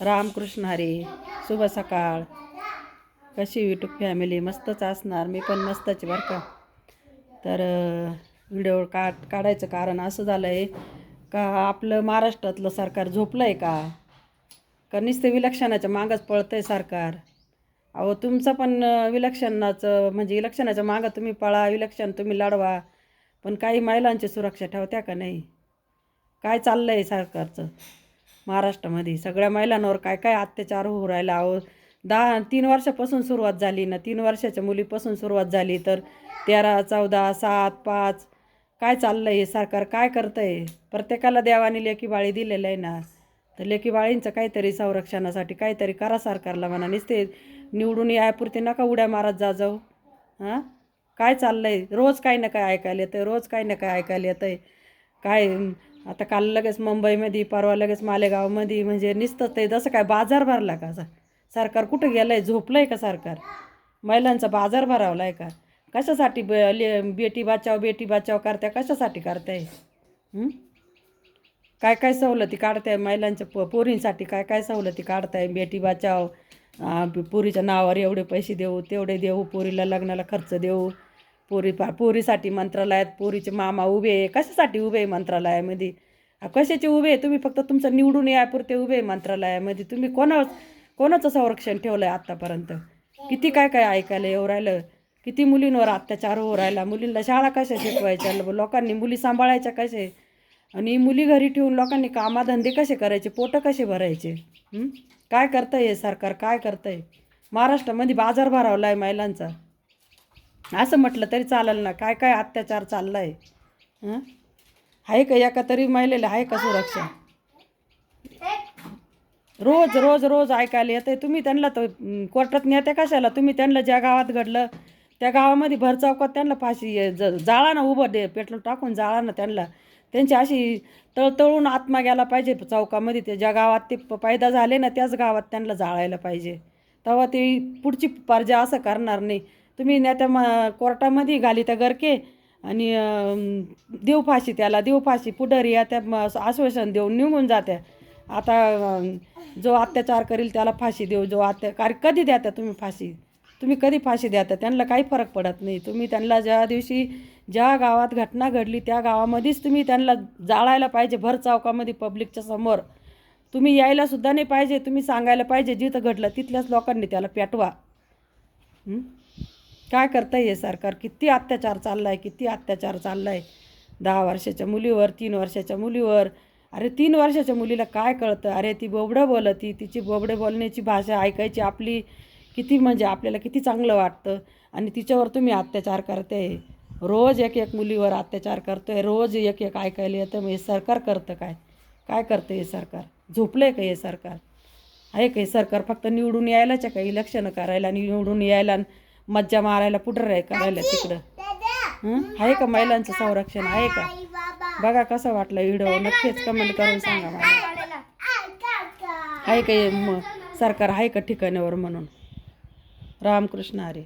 रामकृष्ण हरी. शुभ सकाळ. कशी यूट्यूब फॅमिली? मस्तच असणार. मी पण मस्तच बरं का. तर व्हिडिओ काढायचं कारण असं झालं आहे का, आपलं महाराष्ट्रातलं सरकार झोपलं आहे का नुसतं विलक्षणाच्या मागच पळतं आहे सरकार. अहो तुमचं पण विलक्षणाचं म्हणजे इलेक्शनाच्या मागं तुम्ही पळा, इलेक्शन तुम्ही लढवा, पण काही महिलांची सुरक्षा ठेवत्या का नाही? काय चाललं आहे सरकारचं महाराष्ट्रामध्ये? सगळ्या महिलांवर काय काय अत्याचार होऊ राहिला. अहो 3 वर्षापासून सुरुवात झाली ना, 3 वर्षाच्या मुलीपासून सुरुवात झाली तर 13, 14, 7, 5 काय चाललं आहे सरकार? काय करतं आहे? प्रत्येकाला देवाने लेकी बाळी दिलेलं आहे ना, तर लेकी बाळींचं काहीतरी संरक्षणासाठी काहीतरी करा सरकारला म्हणा. नुसते निवडून यापुरते नका उड्या मारत जाऊ. हां, काय चाललं आहे? रोज काही ना काय ऐकायला येतं आहे, रोज काही ना काय ऐकायला येतं आहे. काय आता काल लगेच मुंबईमध्ये, परवा लगेच मालेगावमध्ये, म्हणजे नुसतं ते जसं काय बाजार भरला का? सरकार कुठं गेलं आहे? झोपलं आहे का सरकार? महिलांचा बाजार भरावला आहे का? कशासाठी बेटी बचाव करताय? कशासाठी करताय? काय काय सवलती काढताय महिलांच्या पोरींसाठी? काय काय सवलती काढताय? बेटी बचाव, पोरीच्या नावावर एवढे पैसे देऊ, तेवढे देऊ, पोरीला लग्नाला खर्च देऊ, पोरीसाठी मंत्रालयात पोरीचे मामा उभे आहे. कशासाठी उभे आहे मंत्रालयामध्ये? कशाचे उभे आहे? तुम्ही फक्त तुमचं निवडून यापुरते उभे आहे मंत्रालयामध्ये. तुम्ही कोणाचं संरक्षण ठेवलं आहे आत्तापर्यंत? किती काय काय ऐकायला येऊ राहिलं. किती मुलींवर अत्याचार होऊ राहिला. मुलींना शाळा कशा शिकवायच्या, लोकांनी मुली सांभाळायच्या कसे, आणि मुली घरी ठेवून लोकांनी कामाधंदे कसे करायचे, पोटं कसे भरायचे? काय करतं आहे सरकार? काय करतं आहे? महाराष्ट्रामध्ये बाजार भरावला आहे महिलांचा असं म्हटलं तरी चालेल ना. काय काय अत्याचार चालला आहे? आहे का एका तरी महिलेला आहे का सुरक्षा? रोज रोज रोज ऐकायला येतं आहे. तुम्ही त्यांना तर कोर्टात नेत्या कशाला? तुम्ही त्यांना ज्या गावात घडलं त्या गावामध्ये भर चौकात त्यांना फाशी जाळा ना, उभं पेट्रोल टाकून जाळा ना त्यांना. त्यांची अशी तळतळून आत्मा गेला पाहिजे चौकामध्ये. ते ज्या गावात ते पैदा झाले ना त्याच गावात त्यांना जाळायला पाहिजे. तेव्हा ते पुढची प्रजा असं करणार नाही. तुम्ही नेत्या कोर्टामध्ये घाली त्या गरके आणि देऊ फाशी, त्याला देऊ फाशी. पुढारी या त्या आश्वासन देऊन निघून जात्या. आता जो अत्याचार करेल त्याला फाशी देऊ, जो कधी द्यात्या तुम्ही फाशी? तुम्ही कधी फाशी द्यात्या? त्यांना काही फरक पडत नाही. तुम्ही त्यांना ज्या दिवशी ज्या गावात घटना घडली त्या गावामध्येच तुम्ही त्यांना जाळायला पाहिजे. भर चौकामध्ये पब्लिकच्या समोर तुम्ही यायलासुद्धा नाही पाहिजे. तुम्ही सांगायला पाहिजे जिथं घडलं तिथल्याच लोकांनी त्याला पेटवा. काय करतं हे सरकार? किती अत्याचार चालला आहे, किती अत्याचार चालला आहे. 10 वर्षाच्या मुलीवर, 3 वर्षाच्या मुलीवर. अरे 3 वर्षाच्या मुलीला काय कळतं? अरे ती बोबडं बोलती, तिची बोबडे बोलण्याची भाषा ऐकायची आपली किती म्हणजे आपल्याला किती चांगलं वाटतं, आणि तिच्यावर तुम्ही अत्याचार करते. रोज एक एक मुलीवर अत्याचार करतो आहे, रोज एक एक ऐकायला येतं. मग हे सरकार करतं काय? काय करतं हे सरकार? झोपलं आहे का हे सरकार? आहे का हे सरकार फक्त निवडून यायलाच आहे का? इलेक्शन करायला आणि निवडून यायला मज्जा मारायला पुढं करायला तिकडं? आहे का महिलांचं संरक्षण? आहे का? बघा कसं वाटलं व्हिडिओ, नक्कीच कमेंट करून सांगा मला. आहे का सरकार? आहे का ठिकाणावर म्हणून? रामकृष्ण हरी.